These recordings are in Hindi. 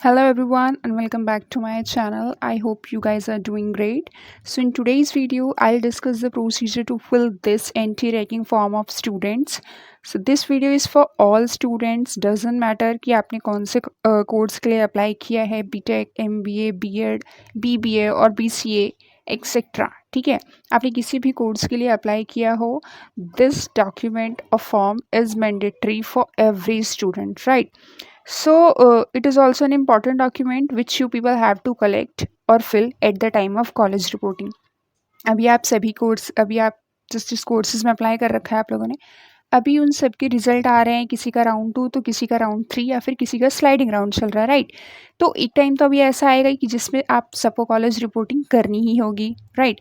Hello everyone and welcome back to my channel. I hope you guys are doing great. So in today's video, I'll discuss the procedure to fill this anti-racking form of students. So this video is for all students. Doesn't matter कि आपने कौन से कोर्स के लिए अप्लाई किया है, बीटेक, एमबीए, बीएड, बीबीए और बीसीए एक्सेट्रा. ठीक है, आपने किसी भी कोर्स के लिए अप्लाई किया हो, दिस डॉक्यूमेंट और form is mandatory for every student, right? So, it is also an important document which you people have to collect or fill at the time of college reporting. अभी आप जिस जिस कोर्सेज में अप्लाई कर रखा है आप लोगों ने, अभी उन सब के रिजल्ट आ रहे हैं. किसी का राउंड 2 तो किसी का राउंड 3 या फिर किसी का स्लाइडिंग राउंड चल रहा है, राइट? तो एक टाइम तो अभी ऐसा आएगा कि जिसमें आप सबको कॉलेज रिपोर्टिंग करनी ही होगी, राइट?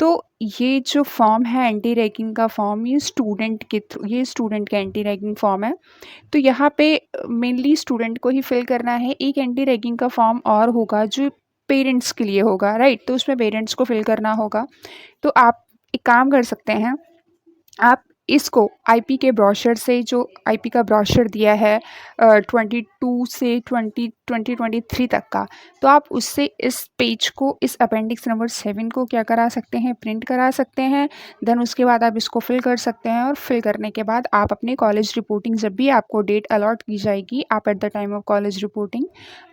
तो ये जो फॉर्म है एंटी रैगिंग का फॉर्म, ये स्टूडेंट का एंटी रैगिंग फॉर्म है. तो यहाँ पे मेनली स्टूडेंट को ही फिल करना है. एक एंटी रैगिंग का फॉर्म और होगा जो पेरेंट्स के लिए होगा, राइट? तो उसमें पेरेंट्स को फिल करना होगा. तो आप एक काम कर सकते हैं, आप इसको आईपी के ब्रोशर से, जो आईपी का ब्रोशर दिया है 22 से 2023 तक का, तो आप उससे इस पेज को, इस अपेंडिक्स नंबर 7 को क्या करा सकते हैं, प्रिंट करा सकते हैं. देन उसके बाद आप इसको फिल कर सकते हैं और फिल करने के बाद आप अपने कॉलेज रिपोर्टिंग, जब भी आपको डेट अलॉट की जाएगी, आप at the time of college reporting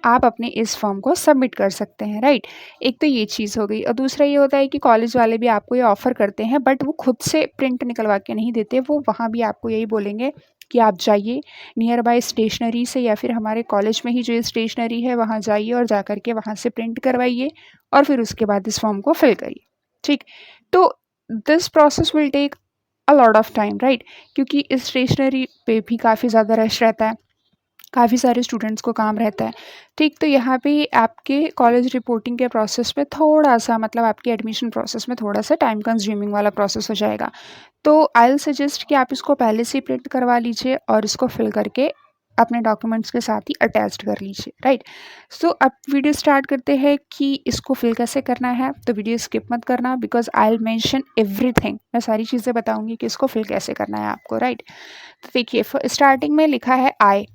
आप अपने इस फॉर्म को सबमिट कर सकते हैं, राइट? एक तो ये चीज़ हो गई. और दूसरा ये होता है कि कॉलेज वाले भी आपको ये ऑफ़र करते हैं, बट वो खुद से प्रिंट निकलवा के नहीं देते. वो वहाँ भी आपको यही बोलेंगे कि आप जाइए नियर बाय स्टेशनरी से, या फिर हमारे कॉलेज में ही जो स्टेशनरी है वहाँ जाइए और जा कर के वहाँ से प्रिंट करवाइए और फिर उसके बाद इस फॉर्म को फिल करिए. ठीक, तो this process will take a lot of time, right? क्योंकि इस स्टेशनरी पे भी काफ़ी ज़्यादा रश रहता है, काफ़ी सारे स्टूडेंट्स को काम रहता है. ठीक, तो यहाँ पे आपके कॉलेज रिपोर्टिंग के प्रोसेस में थोड़ा-सा, मतलब आपके एडमिशन प्रोसेस में थोड़ा-सा टाइम कंज्यूमिंग वाला प्रोसेस हो जाएगा. तो आई विल सजेस्ट कि आप इसको पहले से ही प्रिंट करवा लीजिए और इसको फिल करके अपने डॉक्यूमेंट्स के साथ ही अटैच्ड कर लीजिए, राइट? सो अब वीडियो स्टार्ट करते हैं कि इसको फिल कैसे करना है. तो वीडियो स्किप मत करना, because I will mention everything. मैं सारी चीज़ें बताऊँगी कि इसको फिल कैसे करना है आपको, राइट? तो देखिए, स्टार्टिंग में लिखा है आई.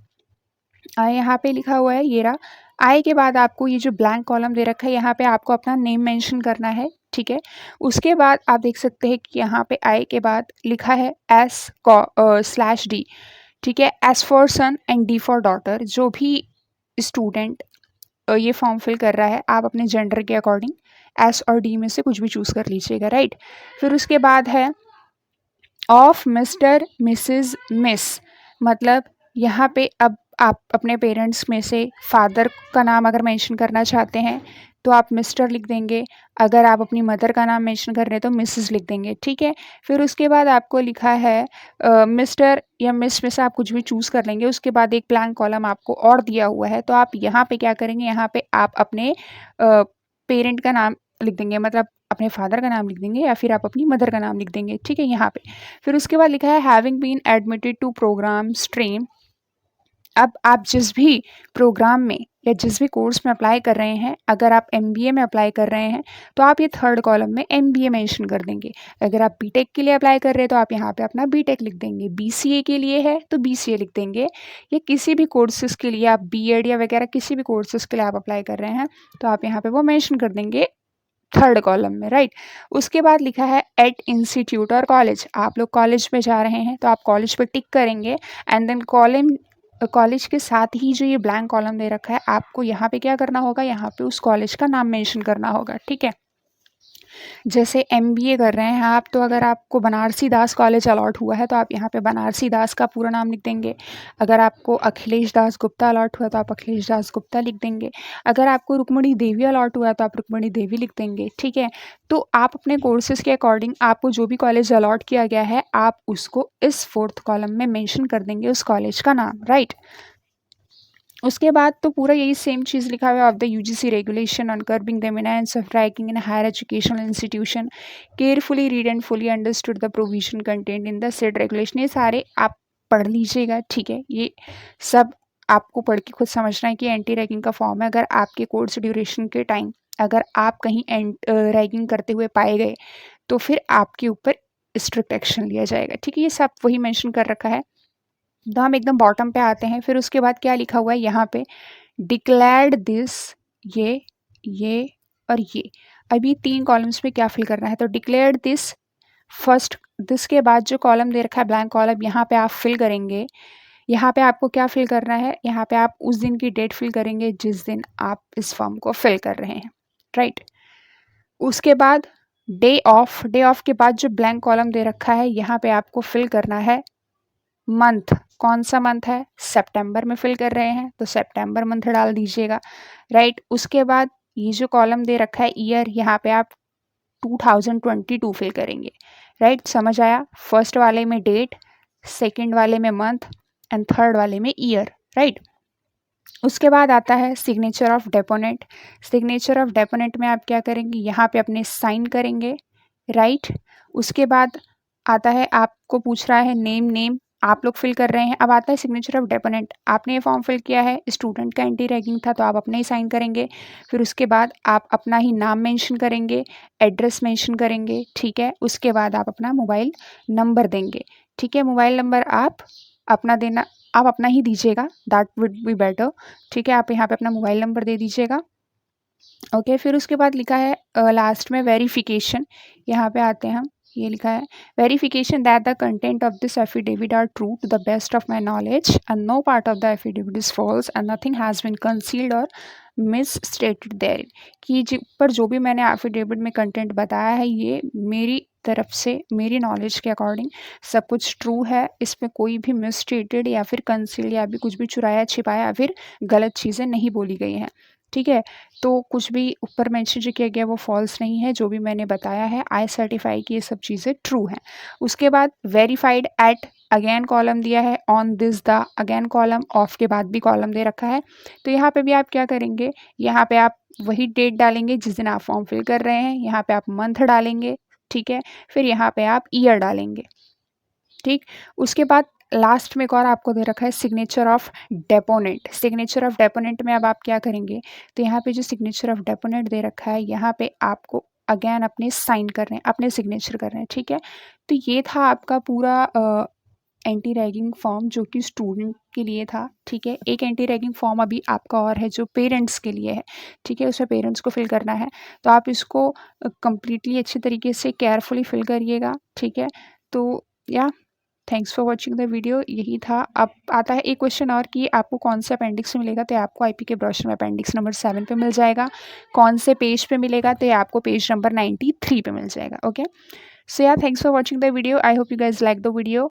यहाँ पे लिखा हुआ है, ये रहा. आई के बाद आपको ये जो ब्लैंक कॉलम दे रखा है, यहाँ पे आपको अपना नेम मेंशन करना है, ठीक है? उसके बाद आप देख सकते हैं कि यहाँ पे आई के बाद लिखा है S/D, ठीक है? S for son and D for daughter. जो भी स्टूडेंट ये फॉर्म फिल कर रहा है, आप अपने जेंडर के अकॉर्डिंग S और D में से कुछ भी चूज़ कर लीजिएगा, राइट? फिर उसके बाद है ऑफ मिस्टर, मिसेज, मिस. मतलब यहाँ पे अब आप अपने पेरेंट्स में से फादर का नाम अगर मेंशन करना चाहते हैं तो आप मिस्टर लिख देंगे. अगर आप अपनी मदर का नाम मेंशन कर रहे हैं तो मिसेस लिख देंगे, ठीक है? फिर उसके बाद आपको लिखा है मिस्टर या मिस में से आप कुछ भी चूज़ कर लेंगे. उसके बाद एक ब्लैंक कॉलम आपको और दिया हुआ है, तो आप यहाँ पे क्या करेंगे, यहाँ पे आप अपने पेरेंट का नाम लिख देंगे, मतलब अपने फादर का नाम लिख देंगे या फिर आप अपनी मदर का नाम लिख देंगे, ठीक है? यहाँ पे फिर उसके बाद लिखा है having been admitted to programme stream. अब आप जिस भी प्रोग्राम में या जिस भी कोर्स में अप्लाई कर रहे हैं, अगर आप एमबीए में अप्लाई कर रहे हैं तो आप ये थर्ड कॉलम में एमबीए मेंशन कर देंगे. अगर आप बीटेक के लिए अप्लाई कर रहे हैं तो आप यहाँ पे अपना बीटेक लिख देंगे. बीसीए के लिए है तो बीसीए लिख देंगे. या किसी भी कोर्सेज के लिए, आप बीएड या वगैरह किसी भी कोर्सेज के लिए आप अप्लाई कर रहे हैं तो आप यहाँ पे वो मेंशन कर देंगे थर्ड कॉलम में, राइट? उसके बाद लिखा है एट इंस्टीट्यूट और कॉलेज. आप लोग कॉलेज में जा रहे हैं तो आप कॉलेज पे टिक करेंगे. एंड देन कॉलेज के साथ ही जो ये ब्लैंक कॉलम दे रखा है, आपको यहाँ पे क्या करना होगा, यहाँ पे उस कॉलेज का नाम मेंशन करना होगा, ठीक है? जैसे एमबीए कर रहे हैं आप, तो अगर आपको बनारसी दास कॉलेज अलॉट हुआ है तो आप यहाँ पे बनारसी दास का पूरा नाम लिख देंगे. अगर आपको अखिलेश दास गुप्ता अलॉट हुआ तो आप अखिलेश दास गुप्ता लिख देंगे. अगर आपको रुक्मणी देवी अलॉट हुआ तो आप रुक्मणी देवी लिख देंगे, ठीक है? तो आप अपने कोर्सेज के अकॉर्डिंग आपको जो भी कॉलेज अलॉट किया गया है, आप उसको इस फोर्थ कॉलम में मेंशन कर देंगे उस कॉलेज का नाम, राइट? उसके बाद तो पूरा यही सेम चीज़ लिखा हुआ है. Of the UGC regulation on curbing the eminence of ragging in higher educational institution, carefully read and fully understood the provision content in the said regulation. ये सारे आप पढ़ लीजिएगा, ठीक है? ये सब आपको पढ़ के खुद समझना है कि एंटी रैगिंग का फॉर्म है. अगर आपके कोर्स ड्यूरेशन के टाइम अगर आप कहीं रैगिंग करते हुए पाए गए तो फिर आपके ऊपर स्ट्रिक्ट एक्शन लिया जाएगा, ठीक है? ये सब वही मेंशन कर रखा है. तो हम एकदम बॉटम पे आते हैं. फिर उसके बाद क्या लिखा हुआ है यहाँ पे डिक्लेयर्ड दिस, ये और ये। अभी 3 कॉलम्स में क्या फिल करना है, तो डिक्लेयर्ड दिस फर्स्ट, दिस के बाद जो कॉलम दे रखा है ब्लैंक कॉलम, यहाँ पे आप फिल करेंगे। यहाँ पे आपको क्या फिल करना है, यहाँ पे आप उस दिन की डेट फिल करेंगे जिस दिन आप इस फॉर्म को फिल कर रहे हैं, राइट। उसके बाद डे ऑफ, डे ऑफ के बाद जो ब्लैंक कॉलम दे रखा है यहाँ पे आपको फिल करना है मंथ, कौन सा मंथ है, सितंबर में फिल कर रहे हैं तो सितंबर मंथ डाल दीजिएगा, राइट। उसके बाद ये जो कॉलम दे रखा है ईयर, यहाँ पे आप 2022 फिल करेंगे, राइट। समझ आया, फर्स्ट वाले में डेट, सेकंड वाले में मंथ एंड थर्ड वाले में ईयर, राइट। उसके बाद आता है signature of deponent. Signature of deponent में आप क्या करेंगे, यहाँ पे अपने साइन करेंगे, राइट। उसके बाद आता है, आपको पूछ रहा है नेम आप लोग फिल कर रहे हैं। अब आता है सिग्नेचर ऑफ डेपोनेंट, आपने ये फॉर्म फिल किया है, स्टूडेंट का एंटी रैगिंग था तो आप अपना ही साइन करेंगे। फिर उसके बाद आप अपना ही नाम मेंशन करेंगे, एड्रेस मेंशन करेंगे, ठीक है। उसके बाद आप अपना मोबाइल नंबर देंगे, ठीक है। मोबाइल नंबर आप अपना देना, आप अपना ही दीजिएगा, दैट वुड बी बेटर, ठीक है। आप यहाँ पे अपना मोबाइल नंबर दे दीजिएगा, ओके। फिर उसके बाद लिखा है लास्ट में वेरिफिकेशन, यहाँ पे आते हैं हम, ये लिखा है verification that the content of this affidavit are true to the best of my knowledge and no part of the affidavit is false and nothing has been concealed or misstated there, कि पर जो भी मैंने एफिडेविट में कंटेंट बताया है ये मेरी तरफ से, मेरी नॉलेज के अकॉर्डिंग सब कुछ ट्रू है, इसमें कोई भी मिस स्टेटेड या फिर कंसील्ड या भी कुछ भी चुराया छिपाया या फिर गलत चीज़ें नहीं बोली गई हैं, ठीक है। तो कुछ भी ऊपर मेंशन जो किया गया वो फॉल्स नहीं है, जो भी मैंने बताया है आई सर्टिफाई कि ये सब चीज़ें ट्रू हैं। उसके बाद वेरीफाइड एट, अगेन कॉलम दिया है, on this the, again column, of के बाद भी कॉलम दे रखा है। तो यहाँ पे भी आप क्या करेंगे, यहाँ पे आप वही डेट डालेंगे जिस दिन आप फॉर्म फिल कर रहे हैं, यहाँ पे आप मंथ डालेंगे, ठीक है। फिर यहाँ पे आप ईयर डालेंगे, ठीक। उसके बाद लास्ट में एक और आपको दे रखा है signature of deponent. Signature of deponent में अब आप क्या करेंगे, तो यहाँ पे जो सिग्नेचर ऑफ डेपोनेंट दे रखा है यहाँ पे आपको अगेन अपने साइन कर रहे हैं, अपने सिग्नेचर कर रहे हैं, ठीक है। तो ये था आपका पूरा एंटी रैगिंग फॉर्म जो कि स्टूडेंट के लिए था, ठीक है। एक एंटी रैगिंग फॉर्म अभी आपका और है जो पेरेंट्स के लिए है, ठीक है, उसमें पेरेंट्स को फिल करना है। तो आप इसको कंप्लीटली अच्छे तरीके से केयरफुली फिल करिएगा, ठीक है। तो या thanks for watching the video, यही था। अब आता है एक क्वेश्चन और कि आपको कौन से अपेंडिक्स में मिलेगा, तो आपको आईपी के ब्रोशर में अपेंडिक्स नंबर 7 पे मिल जाएगा। कौन से पेज पे मिलेगा, तो आपको पेज नंबर 93 पे मिल जाएगा, ओके। सो या thanks for watching the video, I hope you guys like the video.